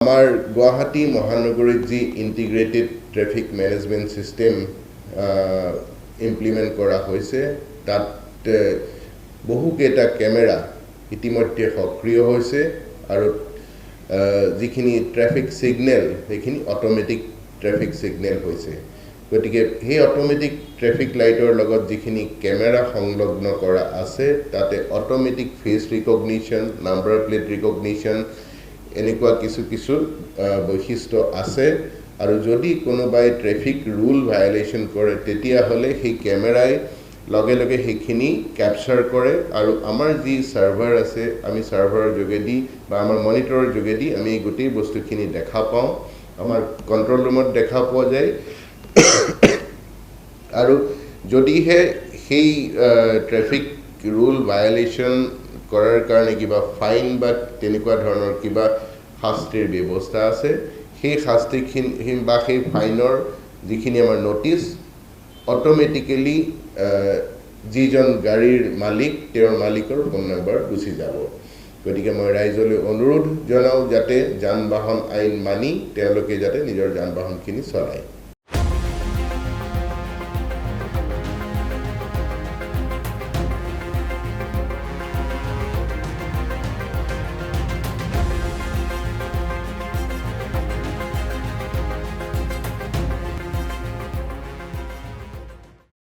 আমাৰ গুৱাহাটী মহানগৰীত যি integrated traffic management system implement কৰা হৈছে তাত বহুকেইটা কেমেৰা ইতিমধ্যে সক্ৰিয় হৈছে আৰু যিখিনি ট্ৰেফিক সিগনেল সেইখিনি অটোমেটিক ট্ৰেফিক সিগনেল হৈছে গতিকে সেই অটোমেটিক ট্ৰেফিক লাইটৰ লগত যিখিনি কেমেৰা সংলগ্ন কৰা আছে তাতে automatic face recognition number plate recognition এনেকুৱা কিছু বৈশিষ্ট্য আছে আৰু যদি কোনোবাই ট্ৰেফিক ৰুল ভায়োলেশ্যন কৰে তেতিয়া হলে সেই কেমেৰাই লগে লগে সেইখিনি ক্যাপচাৰ কৰে আৰু আমাৰ যি সাৰ্ভাৰ আছে আমি সাৰ্ভাৰৰ যোগেদি বা আমাৰ মনিটৰৰ যোগেদি আমি গোটেই বস্তুখিনি দেখা পাওঁ আমাৰ কন্ট্ৰোল ৰুমত দেখা পোৱা যায় আৰু যদিহে সেই ট্ৰেফিক ৰুল ভায়োলেশ্যন কৰাৰ কাৰণে কিবা ফাইন বা তেনেকুৱা ধৰণৰ কিবা শাস্তিৰ ব্যৱস্থা আছে সেই শাস্তিখিনি বা সেই ফাইনৰ যিখিনি আমাৰ নোটিছ অটোমেটিক্যালি যিজন গাড়ীৰ মালিক তেওঁৰ মালিকৰ ফোন নম্বৰ গুচি যাব গতিকে মই ৰাইজলৈ অনুৰোধ জনাও যাতে যান বাহন আইন মানি তেওঁলোকে যাতে নিজৰ যান বাহনখিনি চলায়